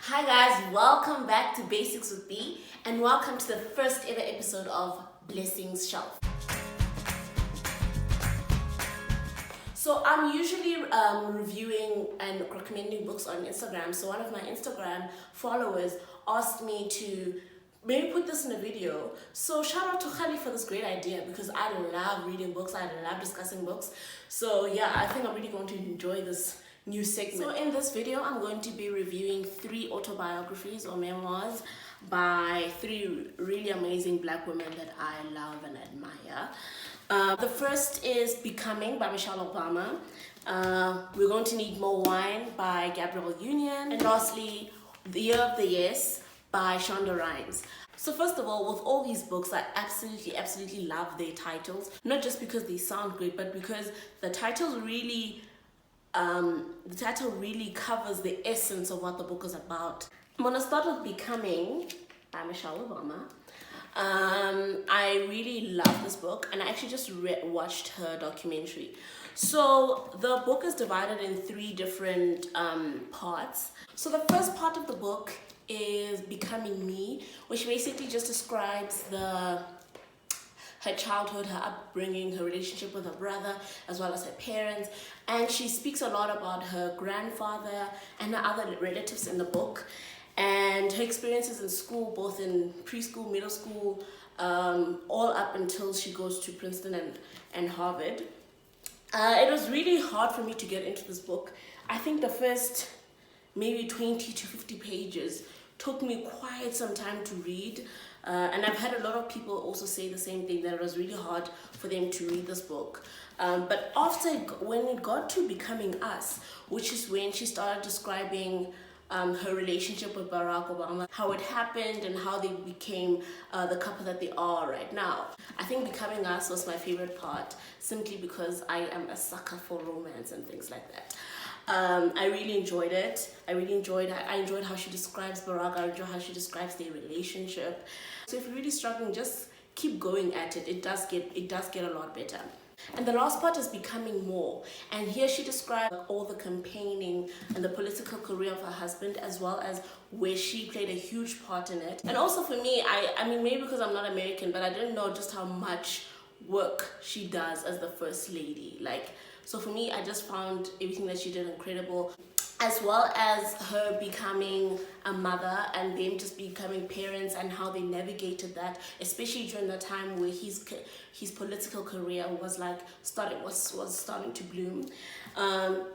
Hi guys, welcome back to Basics with B and welcome to the first ever episode of Blessings Shelf. So I'm usually reviewing and recommending books on Instagram. So one of my Instagram followers asked me to maybe put this in a video. So shout out to Khali for this great idea because I love reading books, I love discussing books. So yeah, I think I'm really going to enjoy this new segment. So in this video, I'm going to be reviewing 3 autobiographies or memoirs by 3 really amazing Black women that I love and admire. The first is Becoming by Michelle Obama. We're Going to Need More Wine by Gabrielle Union. And lastly, The Year of the Yes by Shonda Rhimes. So first of all, with all these books, I absolutely love their titles. Not just because they sound great, but because the title really covers the essence of what the book is about. I'm gonna start with Becoming by Michelle Obama. I really love this book and I actually just watched her documentary. So the book is divided in 3 different parts. So the first part of the book is Becoming Me, which basically just describes her childhood, her upbringing, her relationship with her brother, as well as her parents. And she speaks a lot about her grandfather and her other relatives in the book, and her experiences in school, both in preschool, middle school, all up until she goes to Princeton and Harvard. It was really hard for me to get into this book. I think the first maybe 20 to 50 pages took me quite some time to read. And I've had a lot of people also say the same thing, that it was really hard for them to read this book. But when it got to Becoming Us, which is when she started describing her relationship with Barack Obama, how it happened and how they became the couple that they are right now. I think Becoming Us was my favorite part, simply because I am a sucker for romance and things like that. I really enjoyed it. I enjoyed how she describes Barack. I enjoyed how she describes their relationship. So if you're really struggling, just keep going at it. It does get a lot better. And the last part is Becoming More. And here she describes all the campaigning and the political career of her husband, as well as where she played a huge part in it. And also for me, I mean, maybe because I'm not American, but I didn't know just how much work she does as the first lady. So for me, I just found everything that she did incredible, as well as her becoming a mother and them just becoming parents and how they navigated that, especially during the time where his political career was starting to bloom.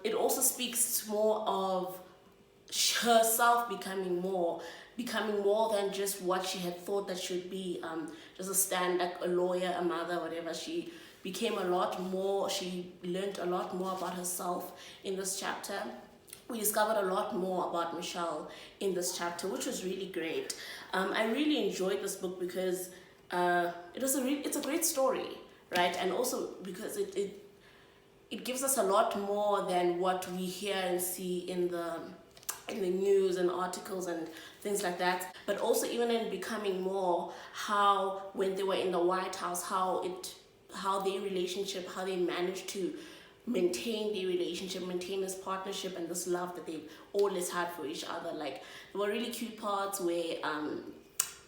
It also speaks more of herself becoming more than just what she had thought that she would be, just a lawyer, a mother, whatever. She became a lot more. She learned a lot more about herself in this chapter. We discovered a lot more about Michelle in this chapter, which was really great. I really enjoyed this book because it's a great story, right? And also because it gives us a lot more than what we hear and see in the news and articles and things like that. But also even in Becoming More, how when they were in the White House, how their relationship, how they managed to maintain their relationship, maintain this partnership and this love that they've always had for each other. There were really cute parts where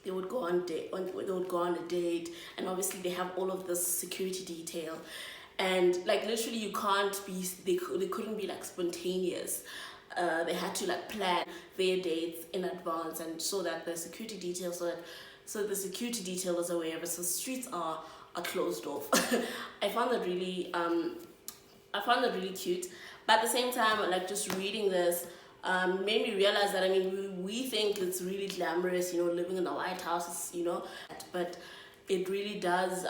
they would go on a date, and obviously they have all of this security detail, and literally you can't be, they couldn't be spontaneous. They had to plan their dates in advance, and so that the security detail the security detail is aware of it, so streets are closed off. I found that really cute, but at the same time, just reading this made me realize that, I mean, we think it's really glamorous, living in the White House, but it really does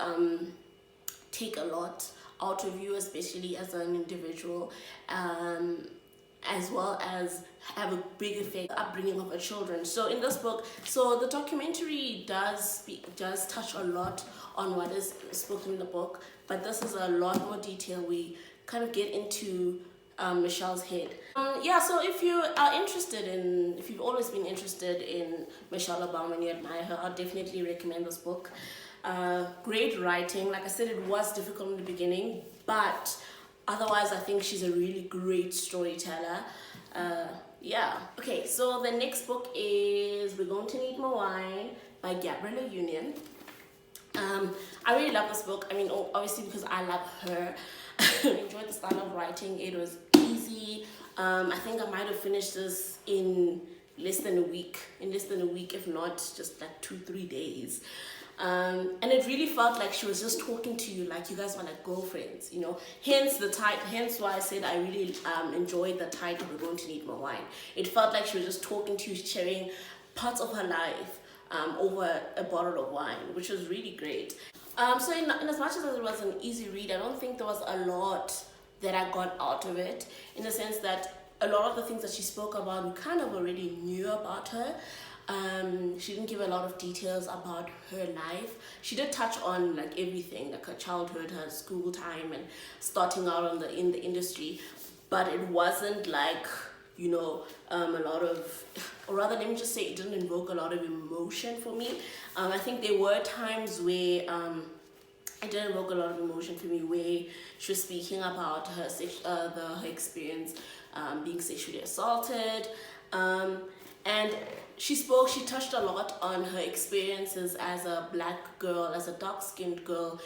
take a lot out of you, especially as an individual, as well as have a big effect on the upbringing of our children. So in this book, the documentary does touch a lot on what is spoken in the book, but this is a lot more detail. We kind of get into Michelle's head. So if you've always been interested in Michelle Obama and you admire her, I'll definitely recommend this book. Great writing. Like I said, it was difficult in the beginning, but otherwise I think she's a really great storyteller. Yeah. Okay, so the next book is We're Going to Need More Wine by Gabrielle Union. I really love this book. I mean, obviously because I love her. I enjoyed the style of writing. It was easy. I think I might have finished this in less than a week, if not just like 2-3 days. And it really felt like she was just talking to you like you guys were like girlfriends, you know. Hence the title. Hence why I said I really enjoyed the title. We're Going to Need More Wine. It felt like she was just talking to you, sharing parts of her life over a bottle of wine, which was really great. So in as much as it was an easy read, I don't think there was a lot that I got out of it, in the sense that a lot of the things that she spoke about we kind of already knew about her. She didn't give a lot of details about her life. She did touch on like everything, like her childhood, her school time, and starting out in the industry, but it wasn't like, you know, a lot of, or rather let me just say, it didn't invoke a lot of emotion for me. I think there were times where it did invoke a lot of emotion for me, where she was speaking about her her experience being sexually assaulted, and she touched a lot on her experiences as a black girl, as a dark-skinned girl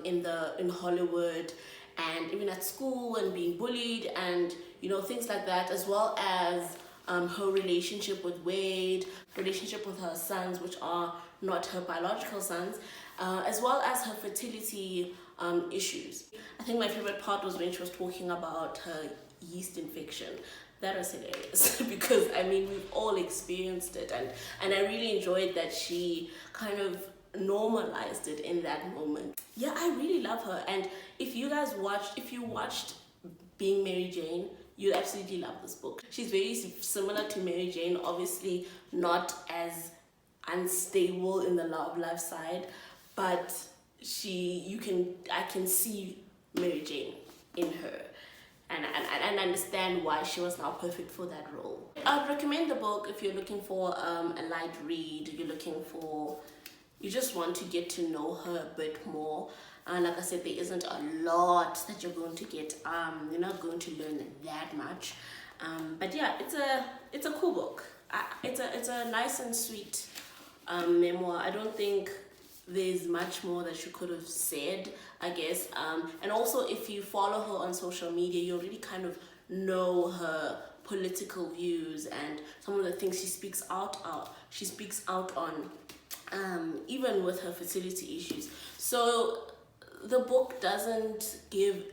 in Hollywood, and even at school, and being bullied, and you know, things like that, as well as her relationship with Wade, relationship with her sons, which are not her biological sons, as well as her fertility issues. I think my favorite part was when she was talking about her yeast infection. That was hilarious because I mean, we've all experienced it, and I really enjoyed that she kind of normalized it in that moment. Yeah, I really love her, and if you watched Being Mary Jane, you absolutely love this book. She's very similar to Mary Jane, obviously not as unstable in the love life side, but I can see Mary Jane in her, and understand why she was now perfect for that role. I'd recommend the book if you're looking for a light read, you just want to get to know her a bit more. And like I said, there isn't a lot that you're going to get. You're not going to learn that much. But yeah, it's a cool book. It's a nice and sweet memoir. I don't think there's much more that she could have said, I guess. And also, if you follow her on social media, you already kind of know her political views and some of the things she speaks out on, even with her fertility issues. So the book doesn't give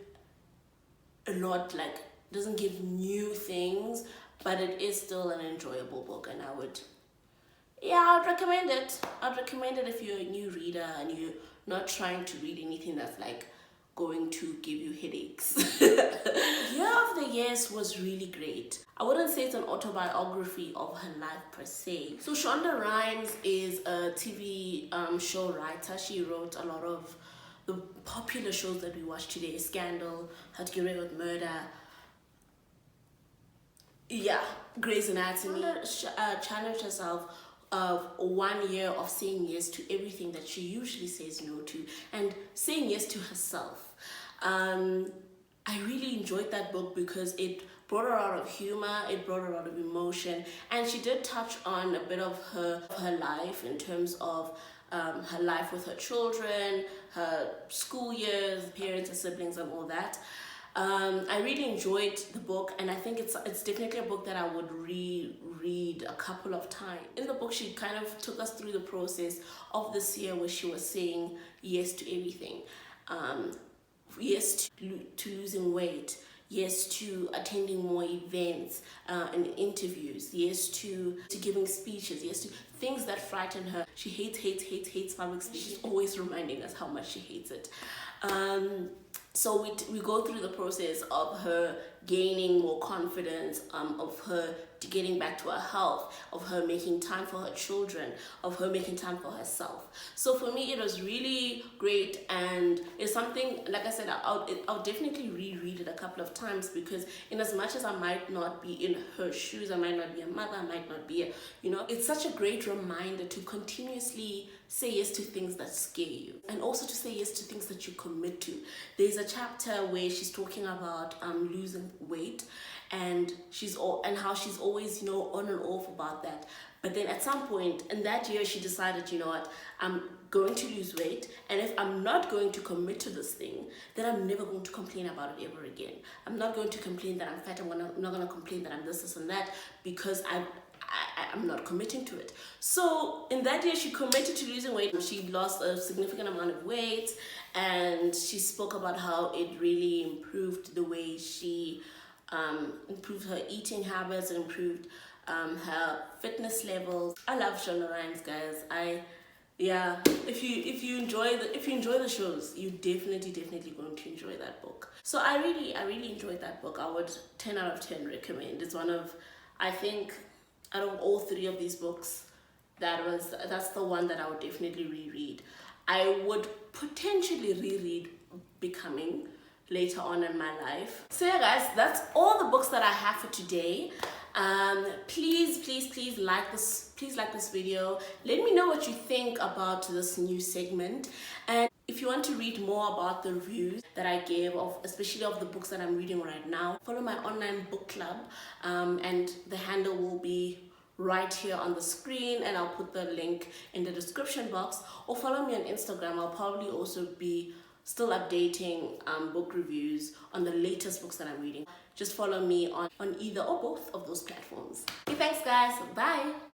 doesn't give new things, but it is still an enjoyable book, and I'd recommend it. I'd recommend it if you're a new reader and you're not trying to read anything that's like going to give you headaches. Year of the Years was really great. I wouldn't say it's an autobiography of her life per se. So Shonda Rhimes is a TV show writer. She wrote a lot of the popular shows that we watch today: Scandal, How to Get Away with Murder, Grey's Anatomy. Challenged herself of 1 year of saying yes to everything that she usually says no to, and saying yes to herself. I really enjoyed that book because it brought a lot of humor, it brought a lot of emotion, and she did touch on a bit of her life in terms of her life with her children, her school years, parents, her siblings, and all that. I really enjoyed the book, and I think it's definitely a book that I would reread a couple of times. In the book, she kind of took us through the process of this year where she was saying yes to everything. Yes to losing weight, yes to attending more events and interviews, yes to giving speeches, yes to things that frighten her. She hates public speeches, always reminding us how much she hates it. So we go through the process of her gaining more confidence, of her getting back to her health, of her making time for her children, of her making time for herself. So for me, it was really great, and it's something, like I said, I'll definitely reread it a couple of times, because in as much as I might not be in her shoes, I might not be a mother, I might not be it's such a great reminder to continuously say yes to things that scare you, and also to say yes to things that you commit to. There's a chapter where she's talking about losing losing weight, and how she's always, you know, on and off about that. But then at some point in that year, she decided, you know what, I'm going to lose weight, and if I'm not going to commit to this thing, then I'm never going to complain about it ever again. I'm not going to complain that I'm fat. I'm not going to complain that I'm this and that, because I'm not committing to it. So in that year, she committed to losing weight. She lost a significant amount of weight, and she spoke about how it really improved the way she improved her eating habits, and improved her fitness levels. I love Shonda Rhimes, guys. If you enjoy the shows, you definitely going to enjoy that book. So I really enjoyed that book. I would 10 out of 10 recommend. It's one of, I think, out of all three of these books, that's the one that I would definitely reread. I would potentially reread Becoming later on in my life. So yeah, guys, that's all the books that I have for today. Please like this video. Let me know what you think about this new segment, and if you want to read more about the reviews that I gave especially of the books that I'm reading right now, follow my online book club, and the handle will be right here on the screen, and I'll put the link in the description box, or follow me on Instagram. I'll probably also be still updating book reviews on the latest books that I'm reading. Just follow me on either or both of those platforms. Okay, thanks guys, bye.